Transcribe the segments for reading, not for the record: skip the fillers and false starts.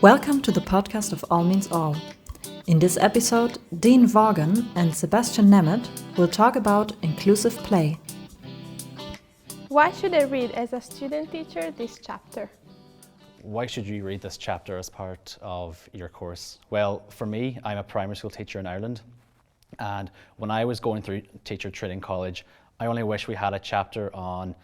Welcome to the podcast of All Means All. In this episode, Dean Vaughan and Sebastian Nemeth will talk about inclusive play. Why should I read as a student teacher this chapter? Why should you read this chapter as part of your course? Well, for me, I'm a primary school teacher in Ireland, and when I was going through teacher training college, I only wish we had a chapter on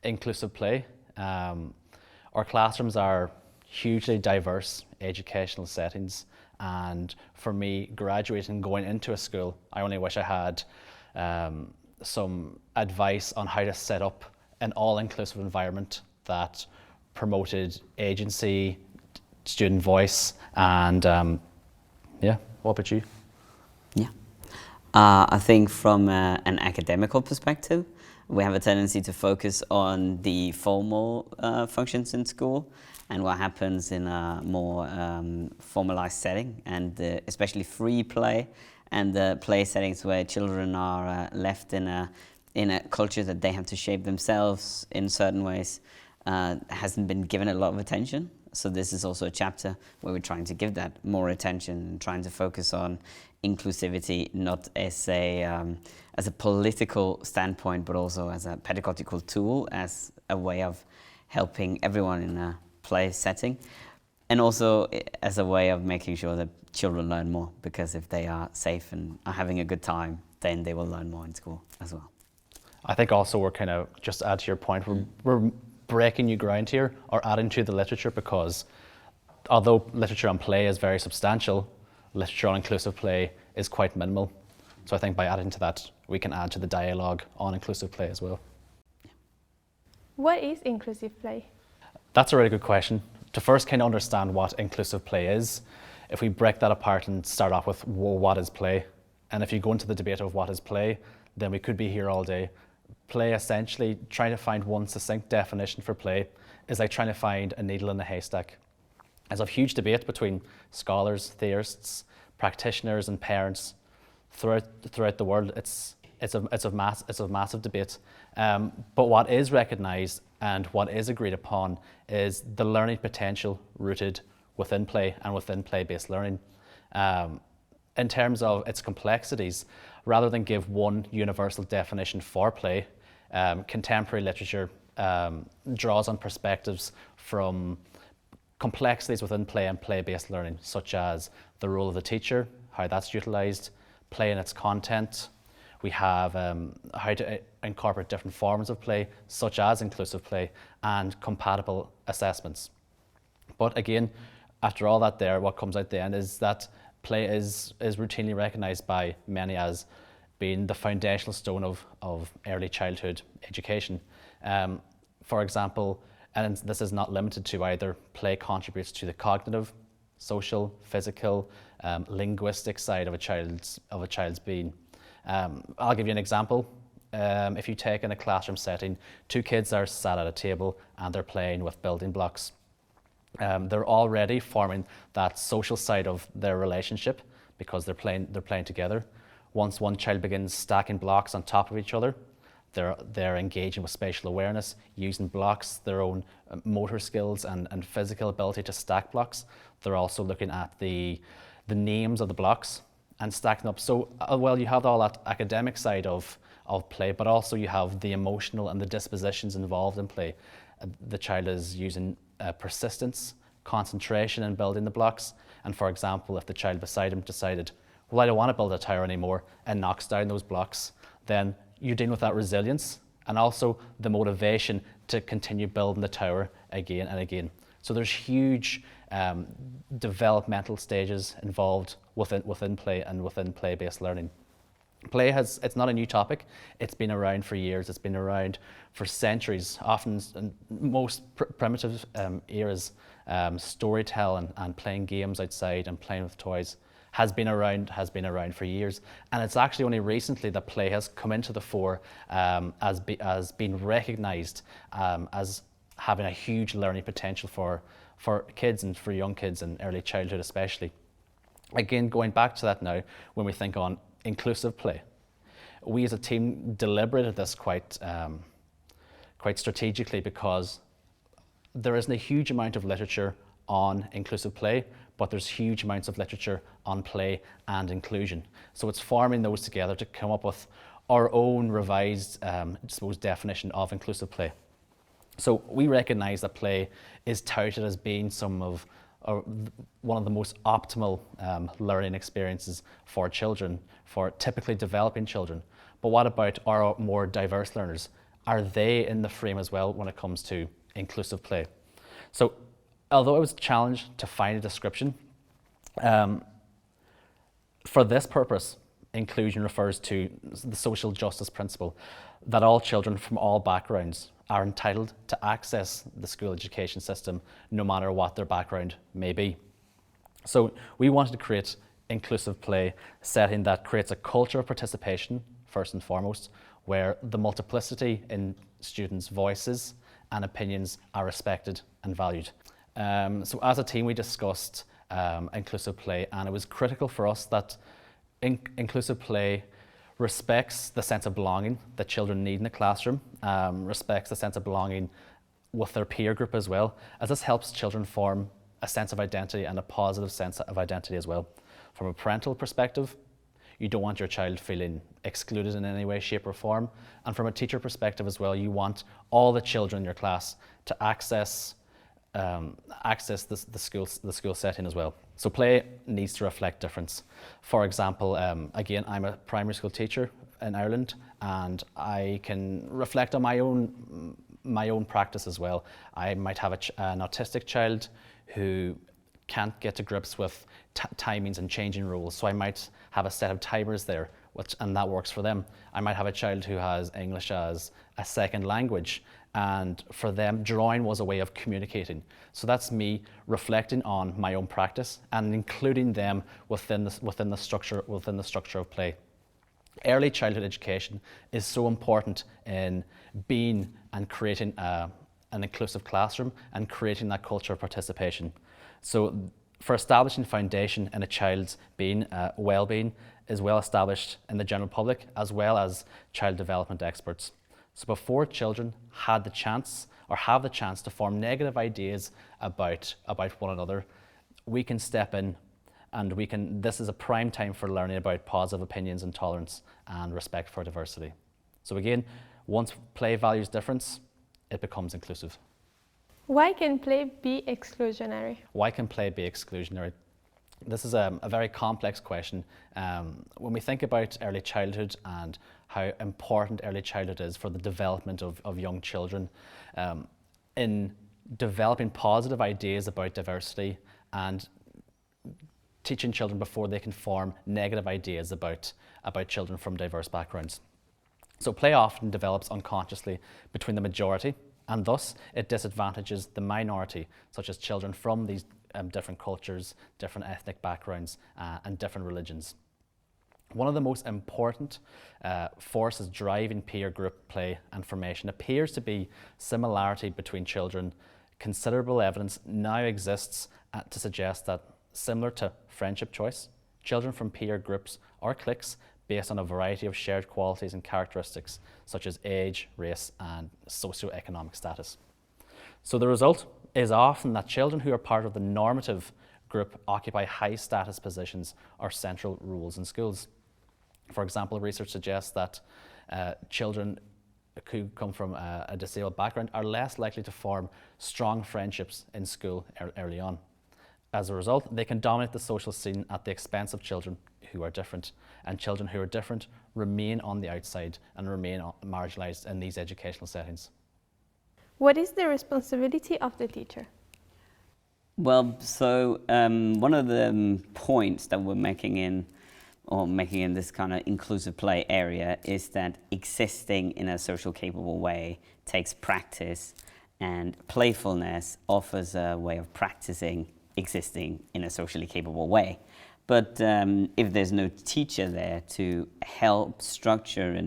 inclusive play. Our classrooms are hugely diverse educational settings, and for me, graduating, going into a school, I only wish I had some advice on how to set up an all-inclusive environment that promoted agency, student voice, and what about you? I think from an academical perspective, we have a tendency to focus on the formal functions in school and what happens in a more formalized setting, and especially free play and the play settings where children are left in a culture that they have to shape themselves in certain ways hasn't been given a lot of attention. So this is also a chapter where we're trying to give that more attention and trying to focus on inclusivity, not as a political standpoint, but also as a pedagogical tool, as a way of helping everyone in a play setting, and also as a way of making sure that children learn more, because if they are safe and are having a good time, then they will learn more in school as well. I think also we're kind of, just to add to your point, we're breaking new ground here, or adding to the literature, because although literature on play is very substantial, literature on inclusive play is quite minimal. So I think by adding to that, we can add to the dialogue on inclusive play as well. What is inclusive play? That's a really good question. To first kind of understand what inclusive play is, if we break that apart and start off with, well, what is play? And if you go into the debate of what is play, then we could be here all day. Play, essentially, trying to find one succinct definition for play is like trying to find a needle in a haystack. There's a huge debate between scholars, theorists, practitioners and parents throughout the world. It's a massive debate. But what is recognised and what is agreed upon is the learning potential rooted within play and within play-based learning. In terms of its complexities, rather than give one universal definition for play, contemporary literature draws on perspectives from complexities within play and play-based learning, such as the role of the teacher, how that's utilised, play and its content. We have how to incorporate different forms of play, such as inclusive play, and compatible assessments. But again, after all that there, what comes out the end is that play is routinely recognised by many as being the foundational stone of early childhood education. For example, and this is not limited to either, play contributes to the cognitive, social, physical, linguistic side of a child's being. I'll give you an example. If you take in a classroom setting, two kids are sat at a table and they're playing with building blocks. They're already forming that social side of their relationship because they're playing together. Once one child begins stacking blocks on top of each other, they're engaging with spatial awareness, using blocks, their own motor skills and physical ability to stack blocks. They're also looking at the names of the blocks and stacking up. So, you have all that academic side of play, but also you have the emotional and the dispositions involved in play. The child is using persistence, concentration in building the blocks. And for example, if the child beside him decided, well, I don't want to build a tower anymore, and knocks down those blocks, then you're dealing with that resilience and also the motivation to continue building the tower again and again. So there's huge developmental stages involved within play and within play-based learning. Play it's not a new topic. It's been around for years. It's been around for centuries. Often in most primitive eras, storytelling and playing games outside and playing with toys has been around for years. And it's actually only recently that play has come into the fore as being recognised as having a huge learning potential for kids and for young kids in early childhood especially. Again, going back to that now, when we think on inclusive play, we as a team deliberated this quite strategically, because there isn't a huge amount of literature on inclusive play, but there's huge amounts of literature on play and inclusion. So it's forming those together to come up with our own revised, definition of inclusive play. So we recognise that play is touted as being one of the most optimal learning experiences for children, for typically developing children. But what about our more diverse learners? Are they in the frame as well when it comes to inclusive play? So although I was challenged to find a description, for this purpose, inclusion refers to the social justice principle that all children from all backgrounds are entitled to access the school education system no matter what their background may be. So we wanted to create inclusive play setting that creates a culture of participation, first and foremost, where the multiplicity in students' voices and opinions are respected and valued. So as a team we discussed inclusive play, and it was critical for us that inclusive play respects the sense of belonging that children need in the classroom, respects the sense of belonging with their peer group as well, as this helps children form a sense of identity and a positive sense of identity as well. From a parental perspective, you don't want your child feeling excluded in any way, shape or form. And from a teacher perspective as well, you want all the children in your class to access the school setting as well. So play needs to reflect difference. For example, again, I'm a primary school teacher in Ireland, and I can reflect on my own practice as well. I might have an autistic child who can't get to grips with timings and changing rules, so I might have a set of timers there, and that works for them. I might have a child who has English as a second language, and for them, drawing was a way of communicating. So that's me reflecting on my own practice and including them within the structure of play. Early childhood education is so important in being and creating an inclusive classroom and creating that culture of participation. So for establishing foundation in a child's well-being is well established in the general public as well as child development experts. So before children have the chance to form negative ideas about one another, we can step in and this is a prime time for learning about positive opinions and tolerance and respect for diversity. So again, once play values difference, it becomes inclusive. Why can play be exclusionary? Why can play be exclusionary? This is a very complex question. When we think about early childhood and how important early childhood is for the development of young children, in developing positive ideas about diversity and teaching children before they can form negative ideas about children from diverse backgrounds. So play often develops unconsciously between the majority, and thus it disadvantages the minority, such as children from these different cultures, different ethnic backgrounds, and different religions. One of the most important forces driving peer group play and formation appears to be similarity between children. Considerable evidence now exists to suggest that, similar to friendship choice, children from peer groups or cliques based on a variety of shared qualities and characteristics such as age, race, and socioeconomic status. So the result is often that children who are part of the normative group occupy high status positions or central roles in schools. For example, research suggests that children who come from a disabled background are less likely to form strong friendships in school early on. As a result, they can dominate the social scene at the expense of children who are different, and children who are different remain on the outside and remain marginalised in these educational settings. What is the responsibility of the teacher? Well, so one of the points that we're making in this kind of inclusive play area is that existing in a social capable way takes practice, and playfulness offers a way of practicing existing in a socially capable way. But if there's no teacher there to help structure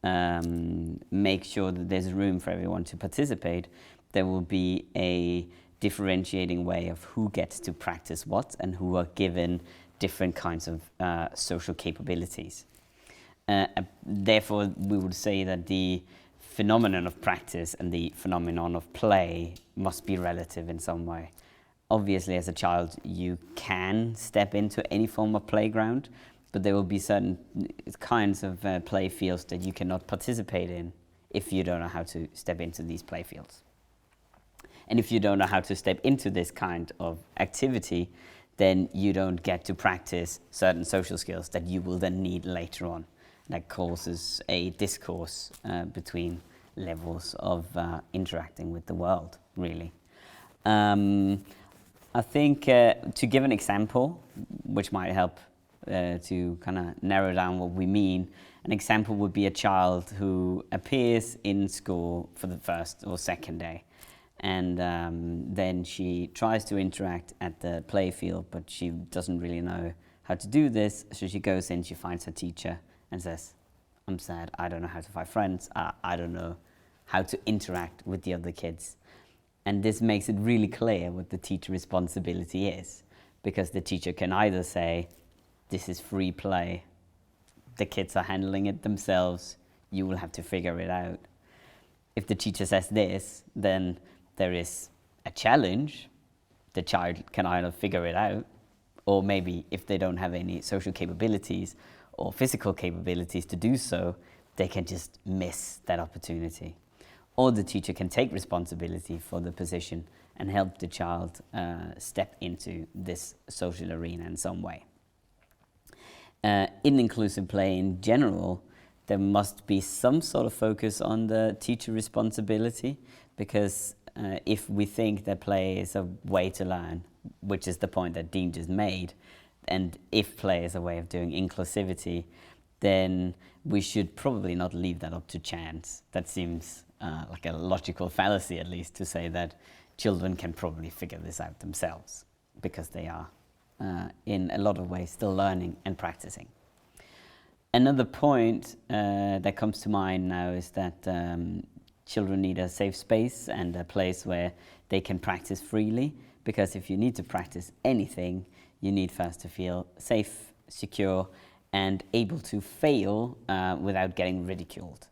and make sure that there's room for everyone to participate, there will be a differentiating way of who gets to practice what and who are given different kinds of social capabilities. Therefore, we would say that the phenomenon of practice and the phenomenon of play must be relative in some way. obviously as a child you can step into any form of playground, but there will be certain kinds of play fields that you cannot participate in if you don't know how to step into these play fields. And if you don't know how to step into this kind of activity, then you don't get to practice certain social skills that you will then need later on. That causes a discourse between levels of interacting with the world, really. I think to give an example, which might help to kind of narrow down what we mean, an example would be a child who appears in school for the first or second day, and then she tries to interact at the play field, but she doesn't really know how to do this, so she goes in, she finds her teacher and says, "I'm sad, I don't know how to find friends, I don't know how to interact with the other kids." And this makes it really clear what the teacher responsibility is, because the teacher can either say, "This is free play, the kids are handling it themselves, you will have to figure it out." If the teacher says this, then there is a challenge. The child can either figure it out, or maybe if they don't have any social capabilities or physical capabilities to do so, they can just miss that opportunity. Or the teacher can take responsibility for the position and help the child step into this social arena in some way. In inclusive play in general, there must be some sort of focus on the teacher responsibility, because if we think that play is a way to learn, which is the point that Dean just made, and if play is a way of doing inclusivity, then we should probably not leave that up to chance. That seems like a logical fallacy, at least, to say that children can probably figure this out themselves, because they are, in a lot of ways, still learning and practicing. Another point that comes to mind now is that children need a safe space and a place where they can practice freely, because if you need to practice anything, you need first to feel safe, secure, and able to fail without getting ridiculed.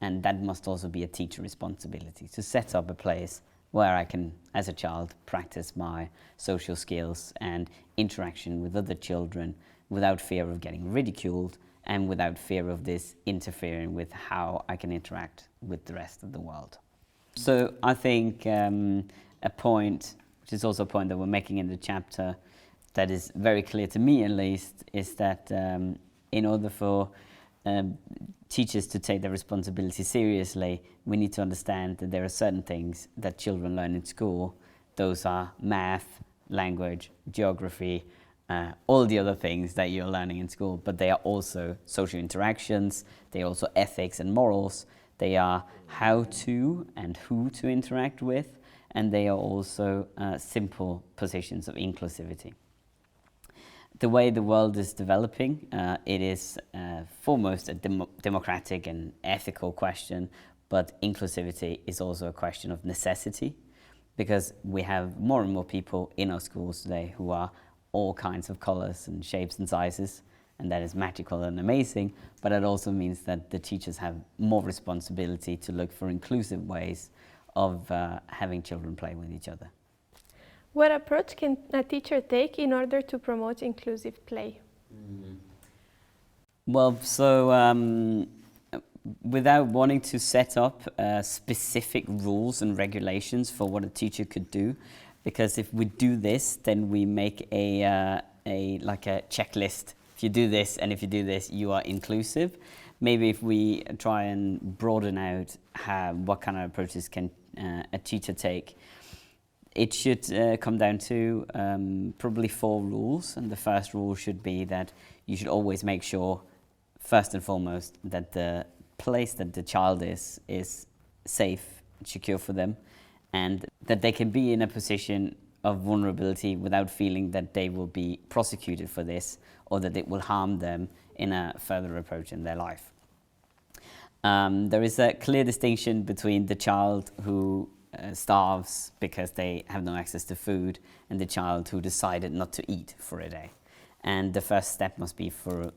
And that must also be a teacher responsibility, to set up a place where I can, as a child, practice my social skills and interaction with other children without fear of getting ridiculed and without fear of this interfering with how I can interact with the rest of the world. So I think a point, which is also a point that we're making in the chapter, that is very clear to me at least, is that in order for teachers to take their responsibility seriously, we need to understand that there are certain things that children learn in school. Those are math, language, geography, all the other things that you're learning in school, but they are also social interactions, they are also ethics and morals, they are how to and who to interact with, and they are also simple positions of inclusivity. The way the world is developing, it is foremost a democratic and ethical question, but inclusivity is also a question of necessity, because we have more and more people in our schools today who are all kinds of colors and shapes and sizes, and that is magical and amazing, but it also means that the teachers have more responsibility to look for inclusive ways of having children play with each other. What approach can a teacher take in order to promote inclusive play? Well, so without wanting to set up specific rules and regulations for what a teacher could do, because if we do this, then we make a checklist. If you do this and if you do this, you are inclusive. Maybe if we try and broaden out what kind of approaches can a teacher take, it should come down to probably 4 rules. And the first rule should be that you should always make sure, first and foremost, that the place that the child is safe and secure for them, and that they can be in a position of vulnerability without feeling that they will be prosecuted for this or that it will harm them in a further approach in their life. There is a clear distinction between the child who starves because they have no access to food and the child who decided not to eat for a day. And the first step must be for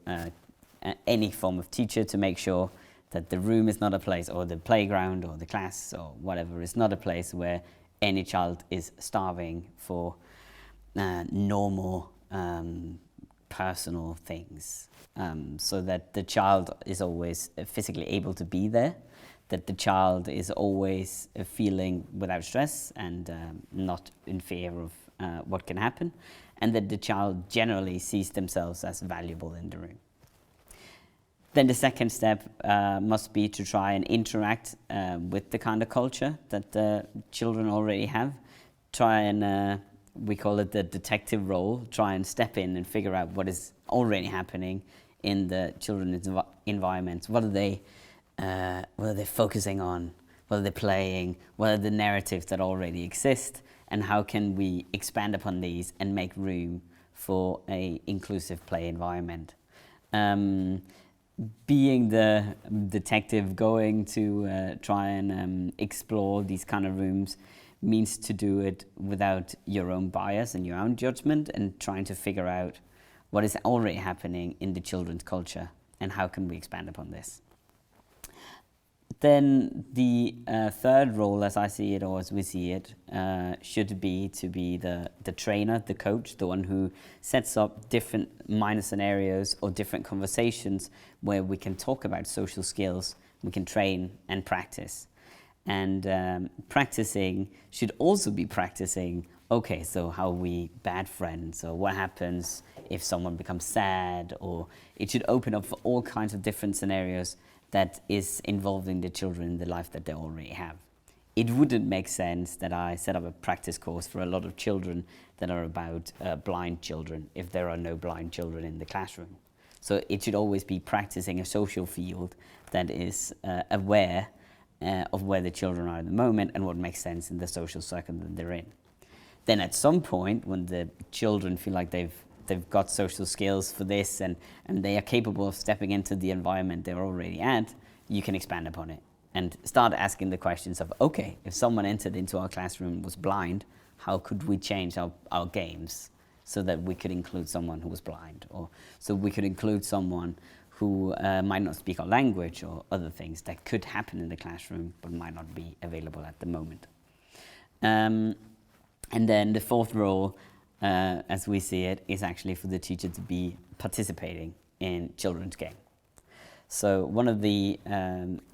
any form of teacher to make sure that the room is not a place, or the playground or the class or whatever is not a place where any child is starving for normal personal things, so that the child is always physically able to be there, that the child is always feeling without stress and not in fear of what can happen, and that the child generally sees themselves as valuable in the room. Then the second step must be to try and interact with the kind of culture that the children already have. Try and, we call it the detective role, try and step in and figure out what is already happening in the children's environments. What are they focusing on? What are they playing? What are the narratives that already exist? And how can we expand upon these and make room for an inclusive play environment? Being the detective, going to try and explore these kind of rooms means to do it without your own bias and your own judgment, and trying to figure out what is already happening in the children's culture and how can we expand upon this. Then the third role, as I see it or as we see it, should be to be the trainer, the coach, the one who sets up different minor scenarios or different conversations where we can talk about social skills, we can train and practice. And practicing should also be practicing, okay, so how are we bad friends, or what happens if someone becomes sad, or it should open up for all kinds of different scenarios that is involving the children in the life that they already have. It wouldn't make sense that I set up a practice course for a lot of children that are about blind children if there are no blind children in the classroom. So it should always be practicing a social field that is aware of where the children are at the moment and what makes sense in the social circle that they're in. Then at some point, when the children feel like they've got social skills for this and they are capable of stepping into the environment they're already at, you can expand upon it and start asking the questions of, okay, if someone entered into our classroom and was blind, how could we change our games so that we could include someone who was blind, or so we could include someone who might not speak our language, or other things that could happen in the classroom but might not be available at the moment. And then the fourth role, as we see it, is actually for the teacher to be participating in children's game. So one of the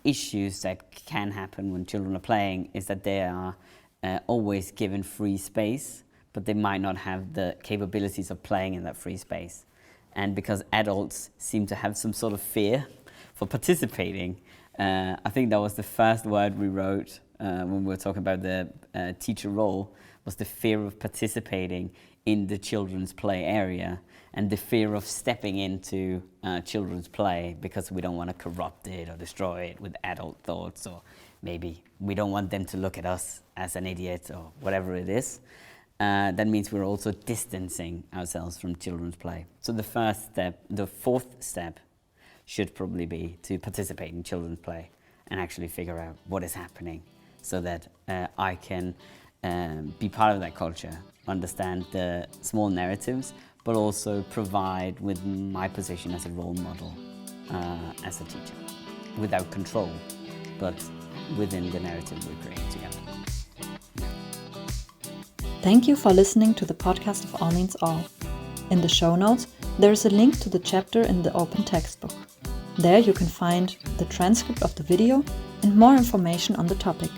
issues that can happen when children are playing is that they are always given free space, but they might not have the capabilities of playing in that free space. And because adults seem to have some sort of fear for participating, I think that was the first word we wrote when we were talking about the teacher role, was the fear of participating in the children's play area, and the fear of stepping into children's play because we don't want to corrupt it or destroy it with adult thoughts, or maybe we don't want them to look at us as an idiot or whatever it is. That means we're also distancing ourselves from children's play. So the fourth step should probably be to participate in children's play and actually figure out what is happening, so that I can be part of that culture, understand the small narratives, but also provide with my position as a role model as a teacher, without control, but within the narrative we're creating together. Thank you for listening to the podcast of All Means All. In the show notes, there is a link to the chapter in the open textbook. There you can find the transcript of the video and more information on the topic.